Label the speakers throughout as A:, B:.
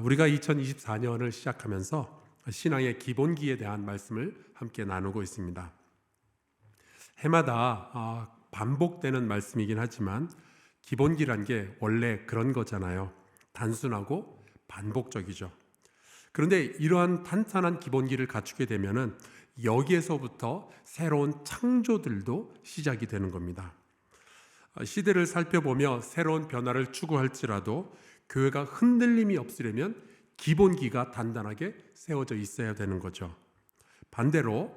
A: 우리가 2024년을 시작하면서 신앙의 기본기에 대한 말씀을 함께 나누고 있습니다. 해마다 반복되는 말씀이긴 하지만 기본기란 게 원래 그런 거잖아요. 단순하고 반복적이죠. 그런데 이러한 탄탄한 기본기를 갖추게 되면은 여기에서부터 새로운 창조들도 시작이 되는 겁니다. 시대를 살펴보며 새로운 변화를 추구할지라도 교회가 흔들림이 없으려면 기본기가 단단하게 세워져 있어야 되는 거죠. 반대로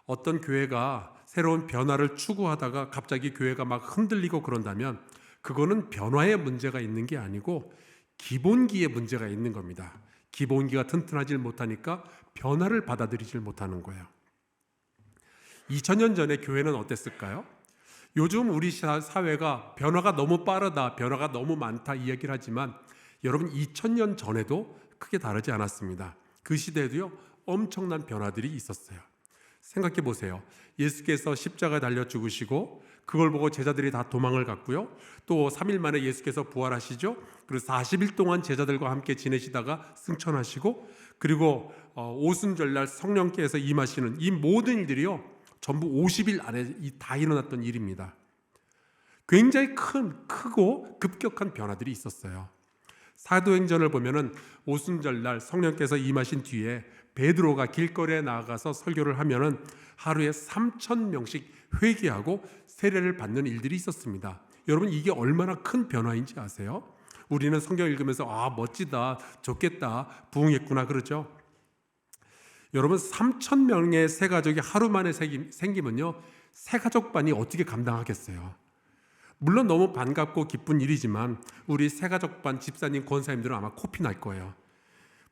A: 어떤 교회가 새로운 변화를 추구하다가 갑자기 교회가 막 흔들리고 그런다면 그거는 변화의 문제가 있는 게 아니고 기본기에 문제가 있는 겁니다. 기본기가 튼튼하지 못하니까 변화를 받아들이질 못하는 거예요. 2000년 전에 교회는 어땠을까요? 요즘 우리 사회가 변화가 너무 빠르다, 변화가 너무 많다 이야기를 하지만 여러분 2000년 전에도 크게 다르지 않았습니다. 그 시대에도요 엄청난 변화들이 있었어요. 생각해 보세요. 예수께서 십자가에 달려 죽으시고 그걸 보고 제자들이 다 도망을 갔고요. 또 3일 만에 예수께서 부활하시죠. 그리고 40일 동안 제자들과 함께 지내시다가 승천하시고 그리고 오순절날 성령께서 임하시는 이 모든 일들이요 전부 50일 안에 다 일어났던 일입니다. 굉장히 크고 급격한 변화들이 있었어요. 사도행전을 보면은 오순절날 성령께서 임하신 뒤에 베드로가 길거리에 나가서 설교를 하면은 하루에 3,000명씩 회개하고 세례를 받는 일들이 있었습니다. 여러분 이게 얼마나 큰 변화인지 아세요? 우리는 성경 읽으면서 멋지다, 좋겠다, 부흥했구나 그러죠. 여러분 3,000명의 새 가족이 하루 만에 생기면요 새 가족반이 어떻게 감당하겠어요? 물론 너무 반갑고 기쁜 일이지만 우리 새가족반 집사님 권사님들은 아마 코피 날 거예요.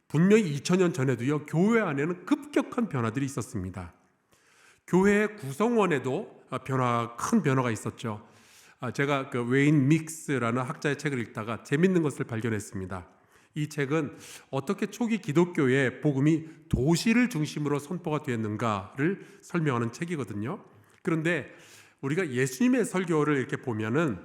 A: 분명히 2000년 전에도요 교회 안에는 급격한 변화들이 있었습니다. 교회의 구성원에도 큰 변화가 있었죠. 제가 웨인 믹스라는 학자의 책을 읽다가 재밌는 것을 발견했습니다. 이 책은 어떻게 초기 기독교의 복음이 도시를 중심으로 선포가 되었는가를 설명하는 책이거든요. 그런데 우리가 예수님의 설교를 이렇게 보면은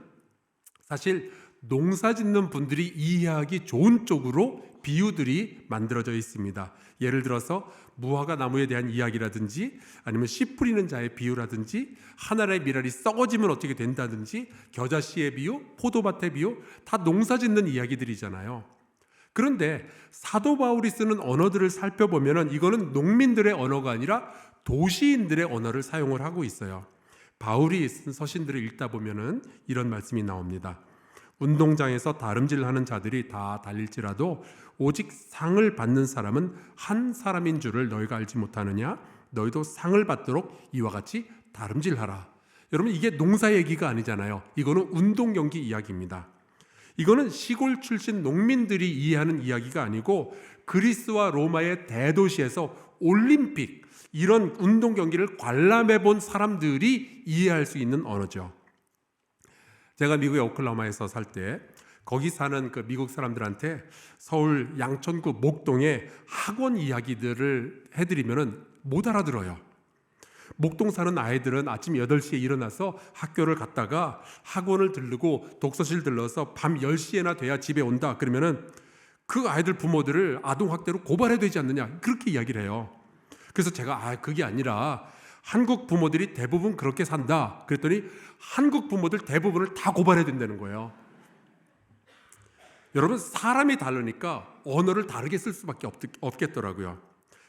A: 사실 농사 짓는 분들이 이해하기 좋은 쪽으로 비유들이 만들어져 있습니다. 예를 들어서 무화과 나무에 대한 이야기라든지 아니면 씨 뿌리는 자의 비유라든지 하늘의 미랄이 썩어지면 어떻게 된다든지 겨자씨의 비유, 포도밭의 비유 다 농사 짓는 이야기들이잖아요. 그런데 사도 바울이 쓰는 언어들을 살펴보면은 이거는 농민들의 언어가 아니라 도시인들의 언어를 사용을 하고 있어요. 바울이 쓴 서신들을 읽다 보면은 이런 말씀이 나옵니다. 운동장에서 다름질하는 자들이 다 달릴지라도 오직 상을 받는 사람은 한 사람인 줄을 너희가 알지 못하느냐? 너희도 상을 받도록 이와 같이 다름질하라. 여러분 이게 농사 얘기가 아니잖아요. 이거는 운동 경기 이야기입니다. 이거는 시골 출신 농민들이 이해하는 이야기가 아니고 그리스와 로마의 대도시에서 올림픽 이런 운동 경기를 관람해 본 사람들이 이해할 수 있는 언어죠. 제가 미국의 오클라호마에서 살 때 거기 사는 그 미국 사람들한테 서울 양천구 목동의 학원 이야기들을 해드리면은 못 알아들어요. 목동 사는 아이들은 아침 8시에 일어나서 학교를 갔다가 학원을 들르고 독서실 들러서 밤 10시에나 돼야 집에 온다. 그러면은 그 아이들 부모들을 아동학대로 고발해야 되지 않느냐 그렇게 이야기를 해요. 그래서 제가 그게 아니라 한국 부모들이 대부분 그렇게 산다. 그랬더니 한국 부모들 대부분을 다 고발해야 된다는 거예요. 여러분 사람이 다르니까 언어를 다르게 쓸 수밖에 없겠더라고요.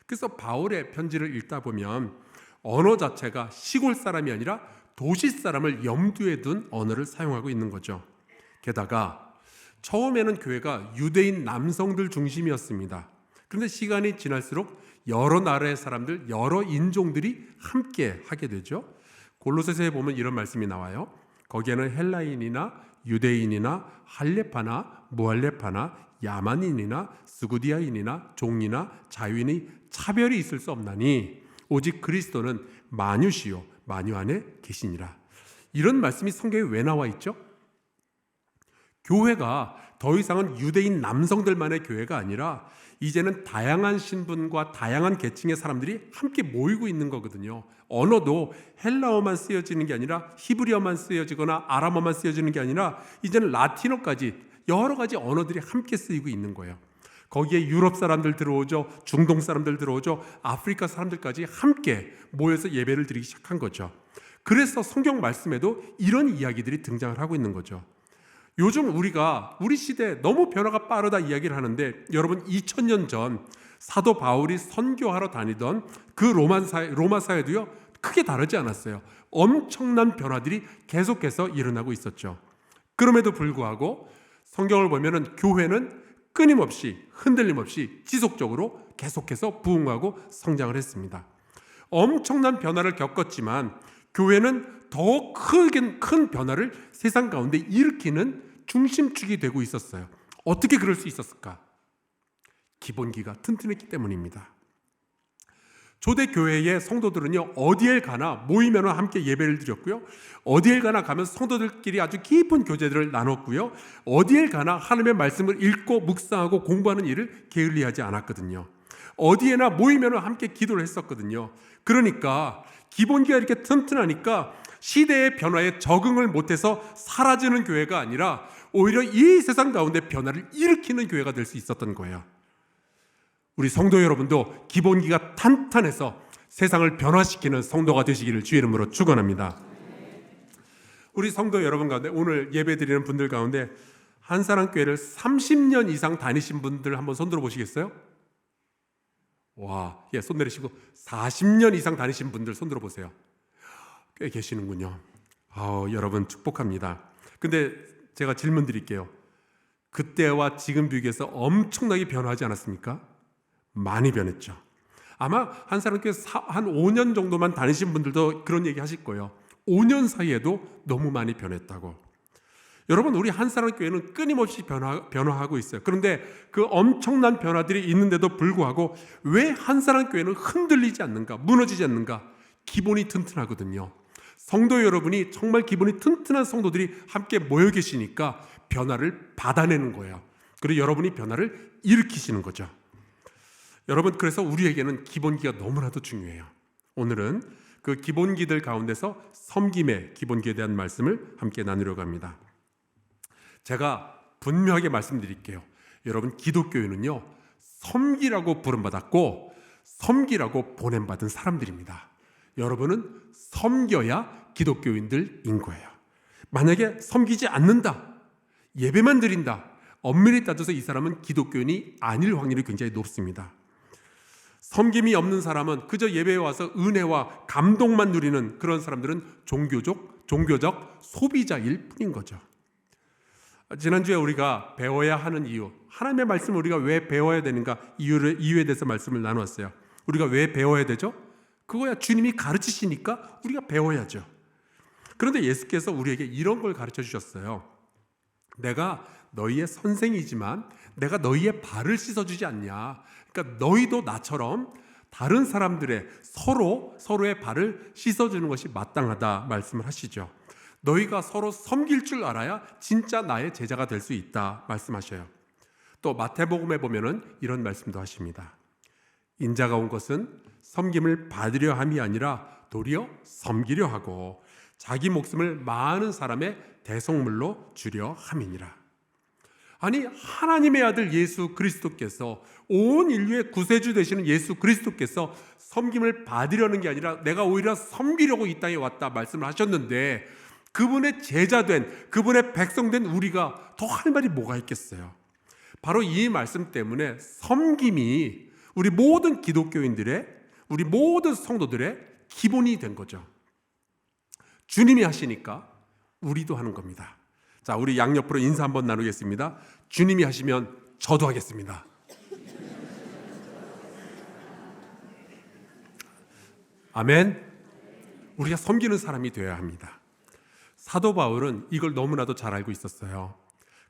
A: 그래서 바울의 편지를 읽다 보면 언어 자체가 시골 사람이 아니라 도시 사람을 염두에 둔 언어를 사용하고 있는 거죠. 게다가 처음에는 교회가 유대인 남성들 중심이었습니다. 그런데 시간이 지날수록 여러 나라의 사람들, 여러 인종들이 함께 하게 되죠. 골로새서에 보면 이런 말씀이 나와요. 거기에는 헬라인이나 유대인이나 할레파나 무할레파나 야만인이나 스구디아인이나 종이나 자유인이 차별이 있을 수 없나니 오직 그리스도는 만유시요 만유 안에 계시니라. 이런 말씀이 성경에 왜 나와 있죠? 교회가 더 이상은 유대인 남성들만의 교회가 아니라 이제는 다양한 신분과 다양한 계층의 사람들이 함께 모이고 있는 거거든요. 언어도 헬라어만 쓰여지는 게 아니라 히브리어만 쓰여지거나 아람어만 쓰여지는 게 아니라 이제는 라틴어까지 여러 가지 언어들이 함께 쓰이고 있는 거예요. 거기에 유럽 사람들 들어오죠. 중동 사람들 들어오죠. 아프리카 사람들까지 함께 모여서 예배를 드리기 시작한 거죠. 그래서 성경 말씀에도 이런 이야기들이 등장을 하고 있는 거죠. 요즘 우리가 우리 시대 너무 변화가 빠르다 이야기를 하는데, 여러분 2000년 전 사도 바울이 선교하러 다니던 그 로마 사회도요 크게 다르지 않았어요. 엄청난 변화들이 계속해서 일어나고 있었죠. 그럼에도 불구하고 성경을 보면은 교회는 끊임없이 흔들림 없이 지속적으로 계속해서 부흥하고 성장을 했습니다. 엄청난 변화를 겪었지만 교회는 더 큰 변화를 세상 가운데 일으키는 중심축이 되고 있었어요. 어떻게 그럴 수 있었을까? 기본기가 튼튼했기 때문입니다. 초대교회의 성도들은요, 어디에 가나 모이면 함께 예배를 드렸고요, 어디에 가나 가면 성도들끼리 아주 깊은 교제들을 나눴고요, 어디에 가나 하나님의 말씀을 읽고 묵상하고 공부하는 일을 게을리하지 않았거든요. 어디에나 모이면 함께 기도를 했었거든요. 그러니까 기본기가 이렇게 튼튼하니까 시대의 변화에 적응을 못해서 사라지는 교회가 아니라 오히려 이 세상 가운데 변화를 일으키는 교회가 될 수 있었던 거예요. 우리 성도 여러분도 기본기가 탄탄해서 세상을 변화시키는 성도가 되시기를 주의 이름으로 축원합니다. 우리 성도 여러분 가운데 오늘 예배드리는 분들 가운데 한사랑교회를 30년 이상 다니신 분들 한번 손들어 보시겠어요? 와, 예, 손 내리시고 40년 이상 다니신 분들 손들어 보세요. 꽤 계시는군요. 여러분 축복합니다. 근데 제가 질문 드릴게요. 그때와 지금 비교해서 엄청나게 변화하지 않았습니까? 많이 변했죠. 아마 한사랑교회 한 5년 정도만 다니신 분들도 그런 얘기 하실 거예요. 5년 사이에도 너무 많이 변했다고. 여러분, 우리 한사랑교회는 끊임없이 변화하고 있어요. 그런데 그 엄청난 변화들이 있는데도 불구하고 왜 한사랑교회는 흔들리지 않는가, 무너지지 않는가? 기본이 튼튼하거든요. 성도 여러분이 정말 기본이 튼튼한 성도들이 함께 모여 계시니까 변화를 받아내는 거예요. 그리고 여러분이 변화를 일으키시는 거죠. 여러분, 그래서 우리에게는 기본기가 너무나도 중요해요. 오늘은 그 기본기들 가운데서 섬김의 기본기에 대한 말씀을 함께 나누려고 합니다. 제가 분명하게 말씀드릴게요. 여러분, 기독교인은요, 섬기라고 부름받았고 섬기라고 보냄받은 사람들입니다. 여러분은 섬겨야 기독교인들인 거예요. 만약에 섬기지 않는다, 예배만 드린다, 엄밀히 따져서 이 사람은 기독교인이 아닐 확률이 굉장히 높습니다. 섬김이 없는 사람은 그저 예배에 와서 은혜와 감동만 누리는 그런 사람들은 종교적 소비자일 뿐인 거죠. 지난주에 우리가 배워야 하는 이유, 하나님의 말씀을 우리가 왜 배워야 되는가, 이유에 대해서 말씀을 나누었어요. 우리가 왜 배워야 되죠? 그거야 주님이 가르치시니까 우리가 배워야죠. 그런데 예수께서 우리에게 이런 걸 가르쳐 주셨어요. 내가 너희의 선생이지만 내가 너희의 발을 씻어주지 않냐. 그러니까 너희도 나처럼 다른 사람들의 서로의 발을 씻어주는 것이 마땅하다 말씀을 하시죠. 너희가 서로 섬길 줄 알아야 진짜 나의 제자가 될 수 있다 말씀하셔요. 또 마태복음에 보면은 이런 말씀도 하십니다. 인자가 온 것은 섬김을 받으려 함이 아니라 도리어 섬기려 하고 자기 목숨을 많은 사람의 대속물로 주려 함이니라. 아니, 하나님의 아들 예수 그리스도께서, 온 인류의 구세주 되시는 예수 그리스도께서 섬김을 받으려는 게 아니라 내가 오히려 섬기려고 이 땅에 왔다 말씀을 하셨는데, 그분의 제자된, 그분의 백성된 우리가 더 할 말이 뭐가 있겠어요? 바로 이 말씀 때문에 섬김이 우리 모든 기독교인들의, 우리 모든 성도들의 기본이 된 거죠. 주님이 하시니까 우리도 하는 겁니다. 자, 우리 양옆으로 인사 한번 나누겠습니다. 주님이 하시면 저도 하겠습니다. 아멘. 우리가 섬기는 사람이 되어야 합니다. 사도 바울은 이걸 너무나도 잘 알고 있었어요.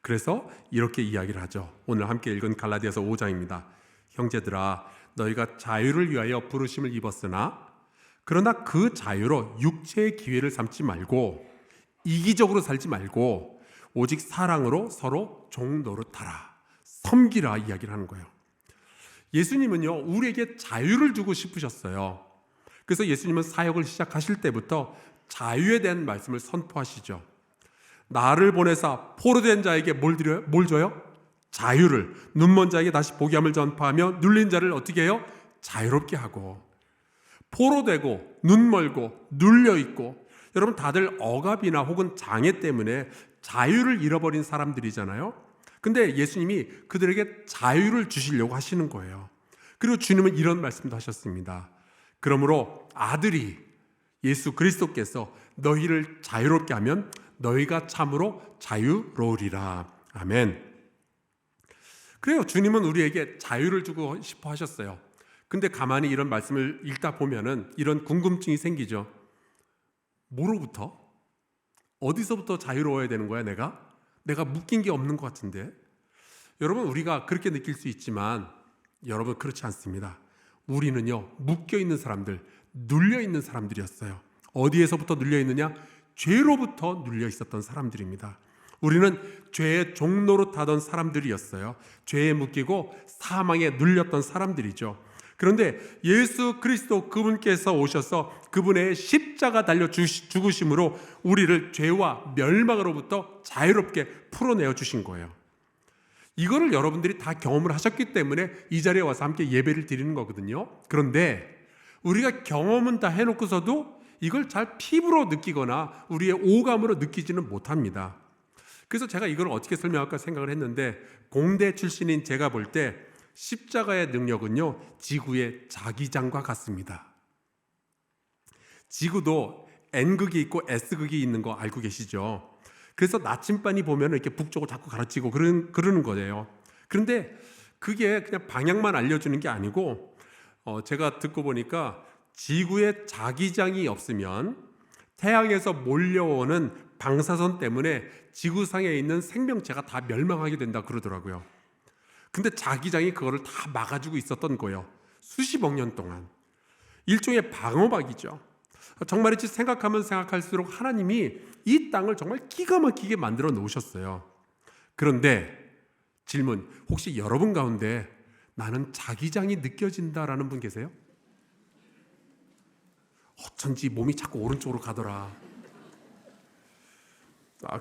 A: 그래서 이렇게 이야기를 하죠. 오늘 함께 읽은 갈라디아서 5장입니다. 형제들아, 너희가 자유를 위하여 부르심을 입었으나 그러나 그 자유로 육체의 기회를 삼지 말고 이기적으로 살지 말고 오직 사랑으로 서로 종 노릇하라, 섬기라 이야기를 하는 거예요. 예수님은요, 우리에게 자유를 주고 싶으셨어요. 그래서 예수님은 사역을 시작하실 때부터 자유에 대한 말씀을 선포하시죠. 나를 보내사 포로된 자에게 뭘 줘요? 자유를, 눈먼 자에게 다시 보게 함을 전파하며 눌린 자를 어떻게 해요? 자유롭게 하고, 포로되고 눈멀고 눌려있고, 여러분 다들 억압이나 혹은 장애 때문에 자유를 잃어버린 사람들이잖아요. 근데 예수님이 그들에게 자유를 주시려고 하시는 거예요. 그리고 주님은 이런 말씀도 하셨습니다. 그러므로 아들이, 예수 그리스도께서 너희를 자유롭게 하면 너희가 참으로 자유로우리라. 아멘. 그래요. 주님은 우리에게 자유를 주고 싶어 하셨어요. 근데 가만히 이런 말씀을 읽다 보면은 이런 궁금증이 생기죠. 뭐로부터? 어디서부터 자유로워야 되는 거야, 내가 묶인 게 없는 것 같은데. 여러분, 우리가 그렇게 느낄 수 있지만 여러분, 그렇지 않습니다. 우리는요, 묶여있는 사람들, 눌려있는 사람들이었어요. 어디에서부터 눌려있느냐? 죄로부터 눌려있었던 사람들입니다. 우리는 죄의 종로로 타던 사람들이었어요. 죄에 묶이고 사망에 눌렸던 사람들이죠. 그런데 예수 그리스도 그분께서 오셔서 그분의 십자가 달려 죽으심으로 우리를 죄와 멸망으로부터 자유롭게 풀어내어 주신 거예요. 이거를 여러분들이 다 경험을 하셨기 때문에 이 자리에 와서 함께 예배를 드리는 거거든요. 그런데 우리가 경험은 다 해놓고서도 이걸 잘 피부로 느끼거나 우리의 오감으로 느끼지는 못합니다. 그래서 제가 이걸 어떻게 설명할까 생각을 했는데, 공대 출신인 제가 볼 때 십자가의 능력은요, 지구의 자기장과 같습니다. 지구도 N극이 있고 S극이 있는 거 알고 계시죠? 그래서 나침반이 보면 이렇게 북쪽으로 자꾸 가르치고 그러는 거예요. 그런데 그게 그냥 방향만 알려주는 게 아니고, 제가 듣고 보니까 지구의 자기장이 없으면 태양에서 몰려오는 방사선 때문에 지구상에 있는 생명체가 다 멸망하게 된다 그러더라고요. 근데 자기장이 그거를 다 막아주고 있었던 거예요. 수십억 년 동안. 일종의 방어막이죠. 정말이지 생각하면 생각할수록 하나님이 이 땅을 정말 기가 막히게 만들어 놓으셨어요. 그런데 질문, 혹시 여러분 가운데 나는 자기장이 느껴진다라는 분 계세요? 어쩐지 몸이 자꾸 오른쪽으로 가더라.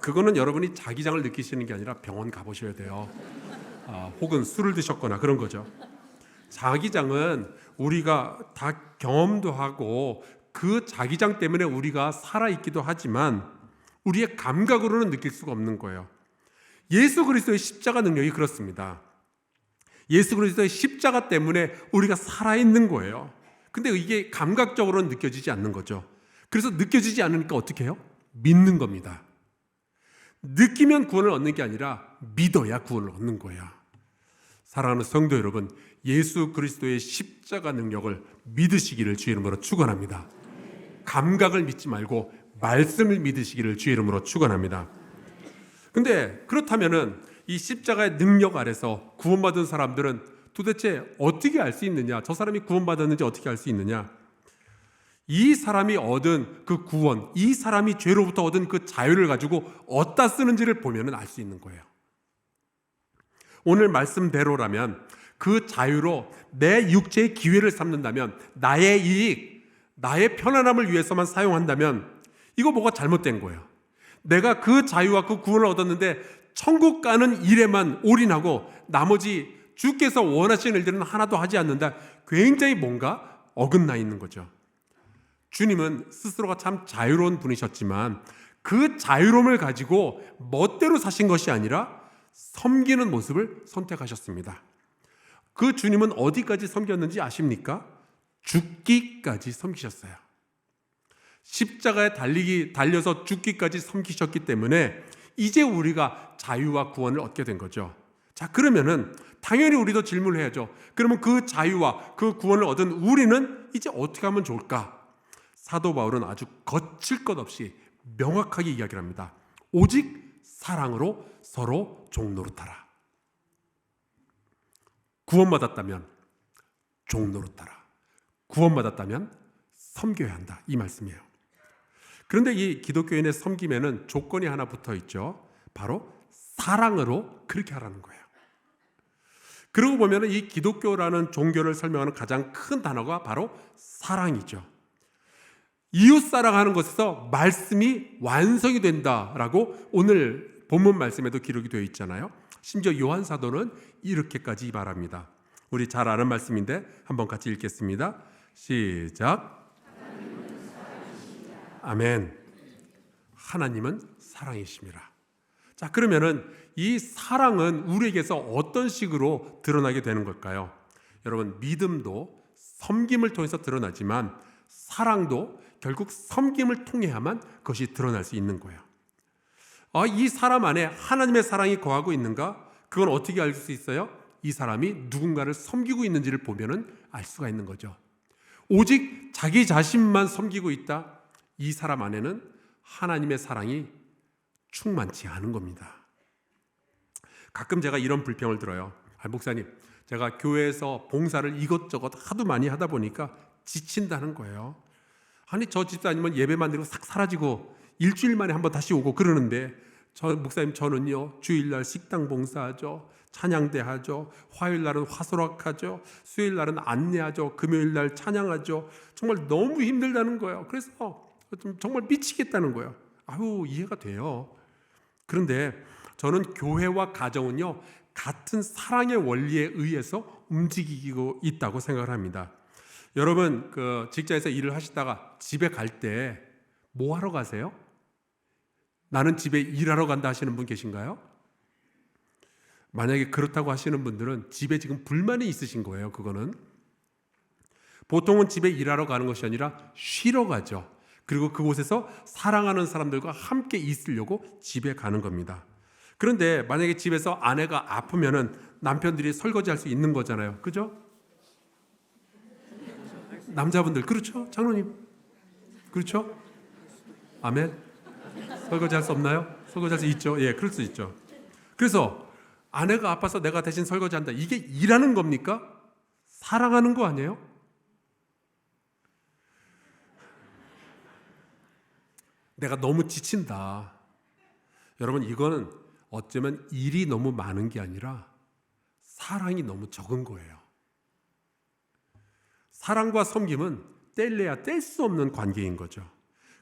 A: 그거는 여러분이 자기장을 느끼시는 게 아니라 병원 가보셔야 돼요. 혹은 술을 드셨거나 그런 거죠. 자기장은 우리가 다 경험도 하고 그 자기장 때문에 우리가 살아있기도 하지만 우리의 감각으로는 느낄 수가 없는 거예요. 예수 그리스도의 십자가 능력이 그렇습니다. 예수 그리스도의 십자가 때문에 우리가 살아있는 거예요. 근데 이게 감각적으로는 느껴지지 않는 거죠. 그래서 느껴지지 않으니까 어떻게 해요? 믿는 겁니다. 느끼면 구원을 얻는 게 아니라 믿어야 구원을 얻는 거야. 사랑하는 성도 여러분, 예수 그리스도의 십자가 능력을 믿으시기를 주의 이름으로 축원합니다. 감각을 믿지 말고 말씀을 믿으시기를 주의 이름으로 축원합니다. 근데 그렇다면은 이 십자가의 능력 아래서 구원받은 사람들은 도대체 어떻게 알 수 있느냐? 저 사람이 구원받았는지 어떻게 알 수 있느냐? 이 사람이 얻은 그 구원, 이 사람이 죄로부터 얻은 그 자유를 가지고 어디다 쓰는지를 보면 알 수 있는 거예요. 오늘 말씀대로라면 그 자유로 내 육체의 기회를 삼는다면, 나의 이익, 나의 편안함을 위해서만 사용한다면 이거 뭐가 잘못된 거예요. 내가 그 자유와 그 구원을 얻었는데 천국 가는 일에만 올인하고 나머지 주께서 원하시는 일들은 하나도 하지 않는다. 굉장히 뭔가 어긋나 있는 거죠. 주님은 스스로가 참 자유로운 분이셨지만 그 자유로움을 가지고 멋대로 사신 것이 아니라 섬기는 모습을 선택하셨습니다. 그 주님은 어디까지 섬겼는지 아십니까? 죽기까지 섬기셨어요. 십자가에 달려서 죽기까지 섬기셨기 때문에 이제 우리가 자유와 구원을 얻게 된 거죠. 자, 그러면은 당연히 우리도 질문을 해야죠. 그러면 그 자유와 그 구원을 얻은 우리는 이제 어떻게 하면 좋을까? 사도 바울은 아주 거칠 것 없이 명확하게 이야기를 합니다. 오직 사랑으로 서로 종노릇하라. 구원받았다면 종노릇하라. 구원받았다면 섬겨야 한다. 이 말씀이에요. 그런데 이 기독교인의 섬김에는 조건이 하나 붙어 있죠. 바로 사랑으로 그렇게 하라는 거예요. 그러고 보면 이 기독교라는 종교를 설명하는 가장 큰 단어가 바로 사랑이죠. 이웃사랑하는 것에서 말씀이 완성이 된다라고 오늘 본문 말씀에도 기록이 되어 있잖아요. 심지어 요한 사도는 이렇게까지 말합니다. 우리 잘 아는 말씀인데 한번 같이 읽겠습니다. 시작. 아멘. 하나님은 사랑이심이라. 자, 그러면은 이 사랑은 우리에게서 어떤 식으로 드러나게 되는 걸까요? 여러분, 믿음도 섬김을 통해서 드러나지만 사랑도 결국 섬김을 통해야만 그것이 드러날 수 있는 거예요. 이 사람 안에 하나님의 사랑이 거하고 있는가? 그건 어떻게 알 수 있어요? 이 사람이 누군가를 섬기고 있는지를 보면은 알 수가 있는 거죠. 오직 자기 자신만 섬기고 있다. 이 사람 안에는 하나님의 사랑이 충만치 않은 겁니다. 가끔 제가 이런 불평을 들어요. 목사님, 제가 교회에서 봉사를 이것저것 하도 많이 하다 보니까 지친다는 거예요. 아니, 저 집사님은 예배만 드리고 싹 사라지고 일주일 만에 한번 다시 오고 그러는데, 목사님, 저는요 주일날 식당 봉사하죠, 찬양대 하죠, 화요일날은 화소락하죠, 수요일날은 안내하죠, 금요일날 찬양하죠. 정말 너무 힘들다는 거예요. 그래서 정말 미치겠다는 거예요. 이해가 돼요. 그런데 저는 교회와 가정은요 같은 사랑의 원리에 의해서 움직이고 있다고 생각을 합니다. 여러분, 그 직장에서 일을 하시다가 집에 갈 때 뭐 하러 가세요? 나는 집에 일하러 간다 하시는 분 계신가요? 만약에 그렇다고 하시는 분들은 집에 지금 불만이 있으신 거예요. 그거는 보통은 집에 일하러 가는 것이 아니라 쉬러 가죠. 그리고 그곳에서 사랑하는 사람들과 함께 있으려고 집에 가는 겁니다. 그런데 만약에 집에서 아내가 아프면은 남편들이 설거지할 수 있는 거잖아요. 그죠? 남자분들 그렇죠? 장로님 그렇죠? 아멘. 설거지할 수 없나요? 설거지할 수 있죠. 예, 그럴 수 있죠. 그래서 아내가 아파서 내가 대신 설거지한다. 이게 일하는 겁니까? 사랑하는 거 아니에요? 내가 너무 지친다. 여러분, 이거는 어쩌면 일이 너무 많은 게 아니라 사랑이 너무 적은 거예요. 사랑과 섬김은 뗄래야 뗄 수 없는 관계인 거죠.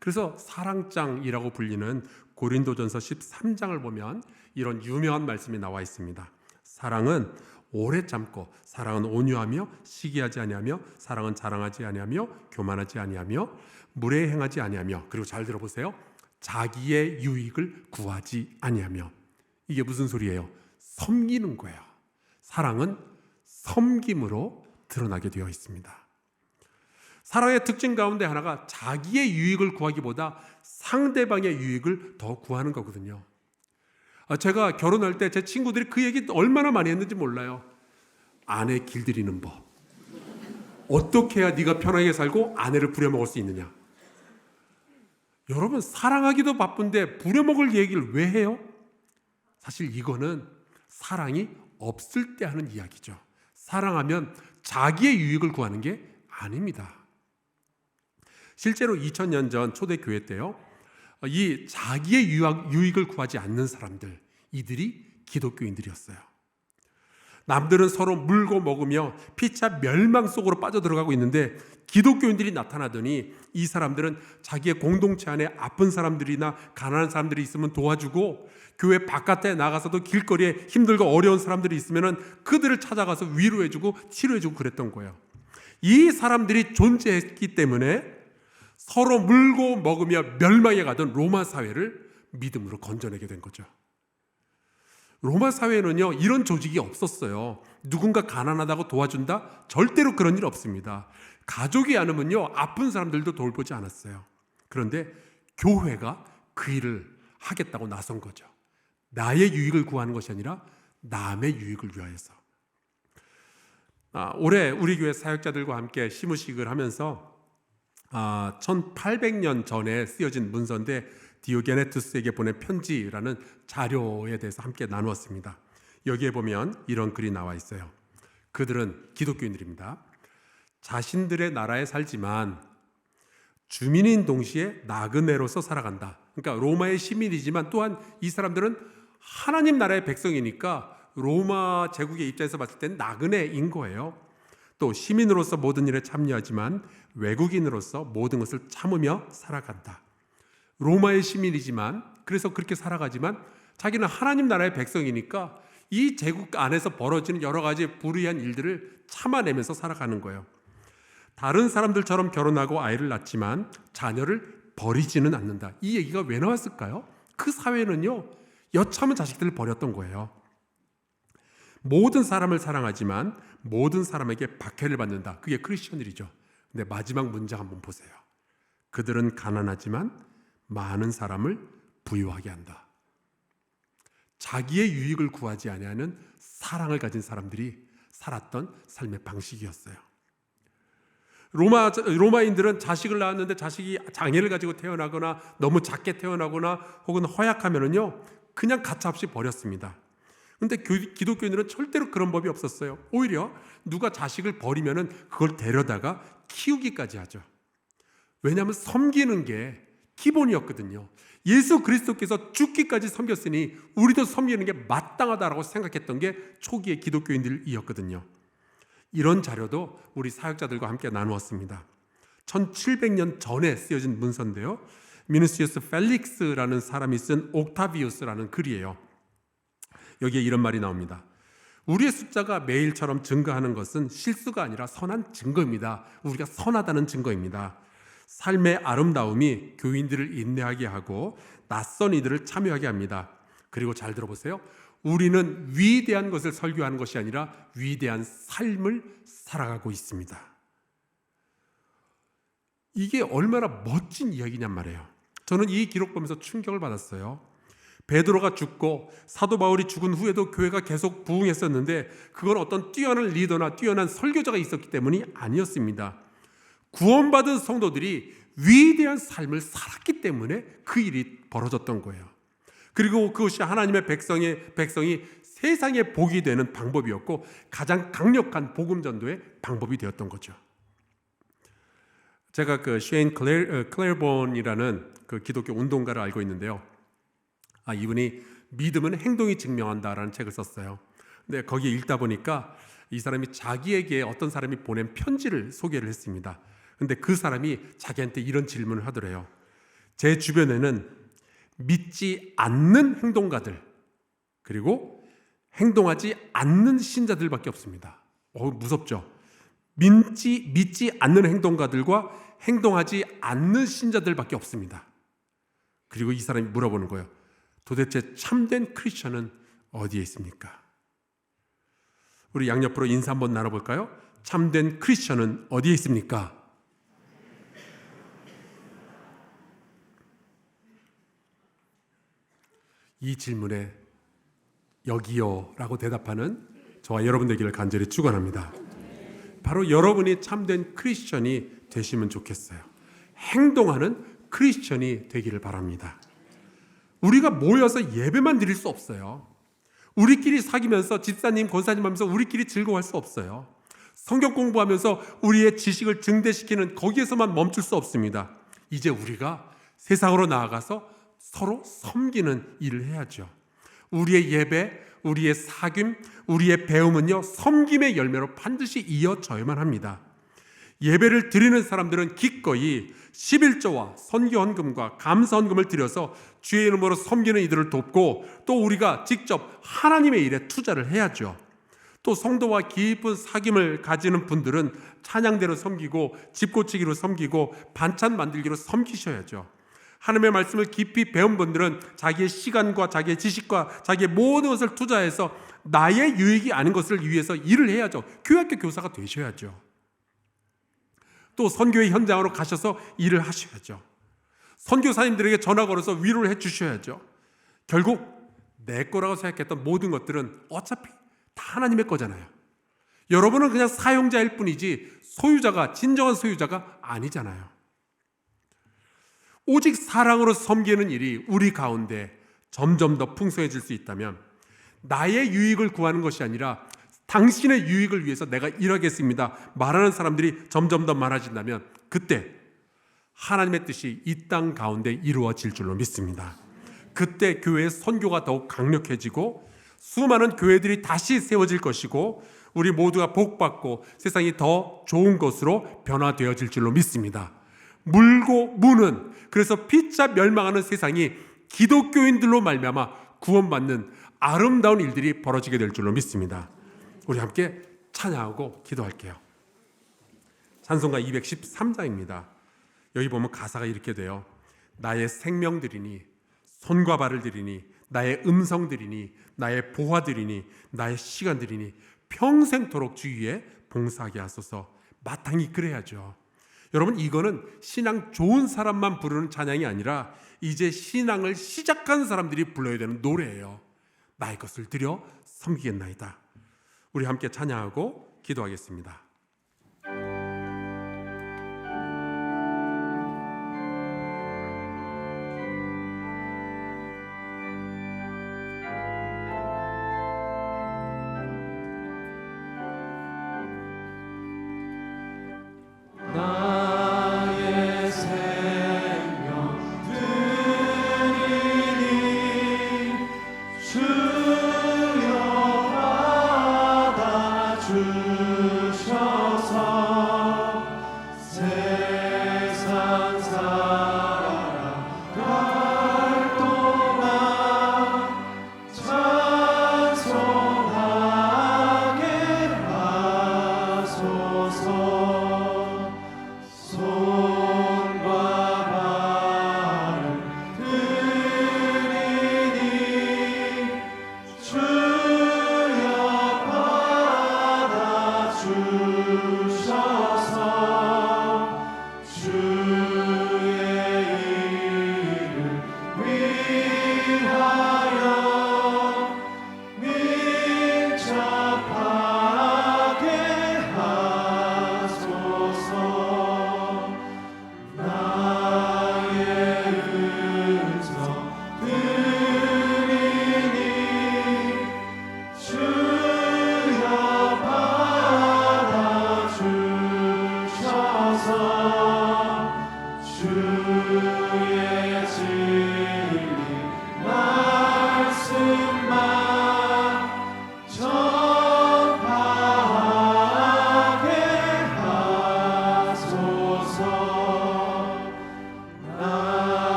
A: 그래서 사랑장이라고 불리는 고린도전서 13장을 보면 이런 유명한 말씀이 나와 있습니다. 사랑은 오래 참고, 사랑은 온유하며 시기하지 아니하며, 사랑은 자랑하지 아니하며 교만하지 아니하며 무례 행하지 아니하며, 그리고 잘 들어보세요, 자기의 유익을 구하지 아니하며. 이게 무슨 소리예요? 섬기는 거예요. 사랑은 섬김으로 드러나게 되어 있습니다. 사랑의 특징 가운데 하나가 자기의 유익을 구하기보다 상대방의 유익을 더 구하는 거거든요. 제가 결혼할 때 제 친구들이 그 얘기 얼마나 많이 했는지 몰라요. 아내 길들이는 법, 어떻게 해야 네가 편하게 살고 아내를 부려먹을 수 있느냐. 여러분, 사랑하기도 바쁜데 부려먹을 얘기를 왜 해요? 사실 이거는 사랑이 없을 때 하는 이야기죠. 사랑하면 자기의 유익을 구하는 게 아닙니다. 실제로 2000년 전 초대교회 때요, 이 자기의 유익을 구하지 않는 사람들, 이들이 기독교인들이었어요. 남들은 서로 물고 먹으며 피차 멸망 속으로 빠져들어가고 있는데 기독교인들이 나타나더니 이 사람들은 자기의 공동체 안에 아픈 사람들이나 가난한 사람들이 있으면 도와주고, 교회 바깥에 나가서도 길거리에 힘들고 어려운 사람들이 있으면 그들을 찾아가서 위로해주고 치료해주고 그랬던 거예요. 이 사람들이 존재했기 때문에 서로 물고 먹으며 멸망에 가던 로마 사회를 믿음으로 건져내게 된 거죠. 로마 사회는요, 이런 조직이 없었어요. 누군가 가난하다고 도와준다? 절대로 그런 일 없습니다. 가족이 않으면요, 아픈 사람들도 돌보지 않았어요. 그런데 교회가 그 일을 하겠다고 나선 거죠. 나의 유익을 구하는 것이 아니라 남의 유익을 위하여서. 올해 우리 교회 사역자들과 함께 시무식을 하면서 1800년 전에 쓰여진 문서인데 디오게네투스에게 보낸 편지라는 자료에 대해서 함께 나누었습니다. 여기에 보면 이런 글이 나와 있어요. 그들은 기독교인들입니다. 자신들의 나라에 살지만 주민인 동시에 나그네로서 살아간다. 그러니까 로마의 시민이지만 또한 이 사람들은 하나님 나라의 백성이니까 로마 제국의 입장에서 봤을 때는 나그네인 거예요. 또 시민으로서 모든 일에 참여하지만 외국인으로서 모든 것을 참으며 살아간다. 로마의 시민이지만, 그래서 그렇게 살아가지만 자기는 하나님 나라의 백성이니까 이 제국 안에서 벌어지는 여러 가지 불의한 일들을 참아내면서 살아가는 거예요. 다른 사람들처럼 결혼하고 아이를 낳지만 자녀를 버리지는 않는다. 이 얘기가 왜 나왔을까요? 그 사회는요, 여참은 자식들을 버렸던 거예요. 모든 사람을 사랑하지만 모든 사람에게 박해를 받는다. 그게 크리스천들이죠. 근데 마지막 문장 한번 보세요. 그들은 가난하지만 많은 사람을 부유하게 한다. 자기의 유익을 구하지 아니하는 사랑을 가진 사람들이 살았던 삶의 방식이었어요. 로마인들은 자식을 낳았는데 자식이 장애를 가지고 태어나거나 너무 작게 태어나거나 혹은 허약하면은요, 그냥 가차없이 버렸습니다. 근데 기독교인들은 절대로 그런 법이 없었어요. 오히려 누가 자식을 버리면은 그걸 데려다가 키우기까지 하죠. 왜냐하면 섬기는 게 기본이었거든요. 예수 그리스도께서 죽기까지 섬겼으니 우리도 섬기는 게 마땅하다라고 생각했던 게 초기의 기독교인들이었거든요. 이런 자료도 우리 사역자들과 함께 나누었습니다. 1700년 전에 쓰여진 문서인데요, 미누시우스 펠릭스라는 사람이 쓴 옥타비우스라는 글이에요. 여기에 이런 말이 나옵니다. 우리의 숫자가 매일처럼 증가하는 것은 실수가 아니라 선한 증거입니다. 우리가 선하다는 증거입니다. 삶의 아름다움이 교인들을 인내하게 하고 낯선 이들을 참여하게 합니다. 그리고 잘 들어보세요. 우리는 위대한 것을 설교하는 것이 아니라 위대한 삶을 살아가고 있습니다. 이게 얼마나 멋진 이야기냔 말이에요. 저는 이 기록 보면서 충격을 받았어요. 베드로가 죽고 사도 바울이 죽은 후에도 교회가 계속 부흥했었는데 그건 어떤 뛰어난 리더나 뛰어난 설교자가 있었기 때문이 아니었습니다. 구원받은 성도들이 위대한 삶을 살았기 때문에 그 일이 벌어졌던 거예요. 그리고 그것이 하나님의 백성이 세상에 복이 되는 방법이었고 가장 강력한 복음 전도의 방법이 되었던 거죠. 제가 그 쉐인 클레어본이라는 그 기독교 운동가를 알고 있는데요. 이분이 믿음은 행동이 증명한다라는 책을 썼어요. 근데 거기에 읽다 보니까 이 사람이 자기에게 어떤 사람이 보낸 편지를 소개를 했습니다. 근데 그 사람이 자기한테 이런 질문을 하더래요. 제 주변에는 믿지 않는 행동가들 그리고 행동하지 않는 신자들밖에 없습니다. 무섭죠? 믿지 않는 행동가들과 행동하지 않는 신자들밖에 없습니다. 그리고 이 사람이 물어보는 거예요. 도대체 참된 크리스천은 어디에 있습니까? 우리 양옆으로 인사 한번 나눠볼까요? 참된 크리스천은 어디에 있습니까? 이 질문에 여기요 라고 대답하는 저와 여러분 되기를 간절히 축원합니다. 바로 여러분이 참된 크리스천이 되시면 좋겠어요. 행동하는 크리스천이 되기를 바랍니다. 우리가 모여서 예배만 드릴 수 없어요. 우리끼리 사귀면서 집사님, 권사님 하면서 우리끼리 즐거워할 수 없어요. 성경 공부하면서 우리의 지식을 증대시키는 거기에서만 멈출 수 없습니다. 이제 우리가 세상으로 나아가서 서로 섬기는 일을 해야죠. 우리의 예배, 우리의 사귐, 우리의 배움은요, 섬김의 열매로 반드시 이어져야만 합니다. 예배를 드리는 사람들은 기꺼이 11조와 선교헌금과 감사헌금을 드려서 주의 이름으로 섬기는 이들을 돕고 또 우리가 직접 하나님의 일에 투자를 해야죠. 또 성도와 깊은 사귐을 가지는 분들은 찬양대로 섬기고 집고치기로 섬기고 반찬 만들기로 섬기셔야죠. 하나님의 말씀을 깊이 배운 분들은 자기의 시간과 자기의 지식과 자기의 모든 것을 투자해서 나의 유익이 아닌 것을 위해서 일을 해야죠. 교회학교 교사가 되셔야죠. 또 선교의 현장으로 가셔서 일을 하셔야죠. 선교사님들에게 전화 걸어서 위로를 해주셔야죠. 결국 내 거라고 생각했던 모든 것들은 어차피 다 하나님의 거잖아요. 여러분은 그냥 사용자일 뿐이지 진정한 소유자가 아니잖아요. 오직 사랑으로 섬기는 일이 우리 가운데 점점 더 풍성해질 수 있다면 나의 유익을 구하는 것이 아니라 당신의 유익을 위해서 내가 일하겠습니다 말하는 사람들이 점점 더 많아진다면 그때 하나님의 뜻이 이 땅 가운데 이루어질 줄로 믿습니다. 그때 교회의 선교가 더욱 강력해지고 수많은 교회들이 다시 세워질 것이고 우리 모두가 복받고 세상이 더 좋은 것으로 변화되어질 줄로 믿습니다. 물고 무는 그래서 피차 멸망하는 세상이 기독교인들로 말미암아 구원받는 아름다운 일들이 벌어지게 될 줄로 믿습니다. 우리 함께 찬양하고 기도할게요. 찬송가 213장입니다. 여기 보면 가사가 이렇게 돼요. 나의 생명들이니 손과 발을 들이니 나의 음성들이니 나의 보화들이니 나의 시간들이니 평생토록 주 위에 봉사하게 하소서. 마땅히 그래야죠. 여러분, 이거는 신앙 좋은 사람만 부르는 찬양이 아니라 이제 신앙을 시작한 사람들이 불러야 되는 노래예요. 나의 것을 드려 섬기겠나이다. 우리 함께 찬양하고 기도하겠습니다.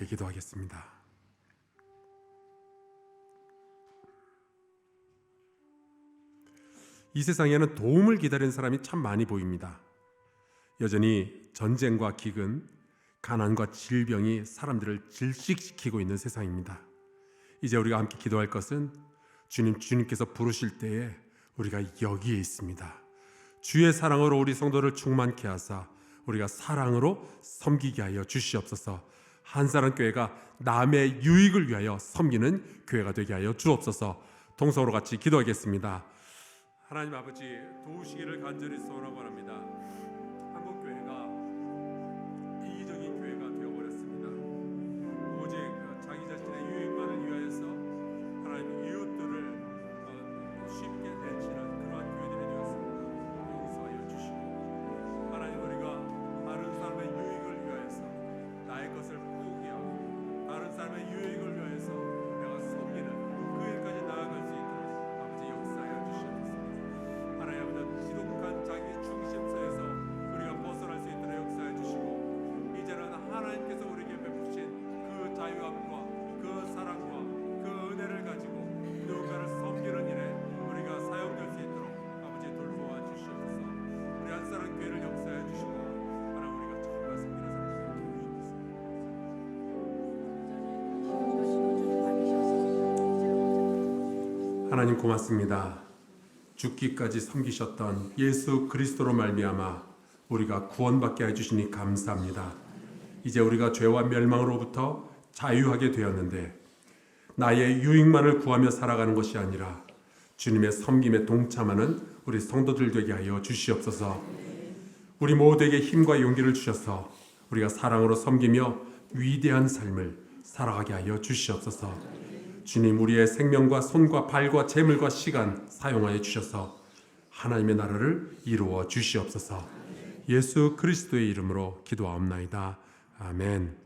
A: 기도하겠습니다. 이 세상에는 도움을 기다리는 사람이 참 많이 보입니다. 여전히 전쟁과 기근, 가난과 질병이 사람들을 질식시키고 있는 세상입니다. 이제 우리가 함께 기도할 것은 주님께서 부르실 때에 우리가 여기에 있습니다. 주의 사랑으로 우리 성도를 충만케 하사 우리가 사랑으로 섬기게 하여 주시옵소서. 한사랑교회가 남의 유익을 위하여 섬기는 교회가 되게 하여 주옵소서. 동성으로 같이 기도하겠습니다. 하나님 아버지, 도우시기를 간절히 소원하고 합니다. 한국교회가 이기적인 교회가 되어버렸습니다. 오직 자기 자신의 유익만을 위하여서 하나님 이웃들을 쉽게 내치는 그러한 교회들이 되었습니다. 용서하여 주시고 하나님, 우리가 다른 사람의 유익을 위하여서 나의 것을 포기하고 다른 사람의 유익을 위하여서 내가 섬기는 그 일까지 나아갈 수 있도록 아버지 역사하여 주시옵소서. 하나님 아버지, 지독한 자기 중심성에서 하나님 고맙습니다. 죽기까지 섬기셨던 예수 그리스도로 말미암아 우리가 구원받게 해주시니 감사합니다. 이제 우리가 죄와 멸망으로부터 자유하게 되었는데 나의 유익만을 구하며 살아가는 것이 아니라 주님의 섬김에 동참하는 우리 성도들 되게 하여 주시옵소서. 우리 모두에게 힘과 용기를 주셔서 우리가 사랑으로 섬기며 위대한 삶을 살아가게 하여 주시옵소서. 주님, 우리의 생명과 손과 발과 재물과 시간 사용하여 주셔서 하나님의 나라를 이루어 주시옵소서. 예수 그리스도의 이름으로 기도하옵나이다. 아멘.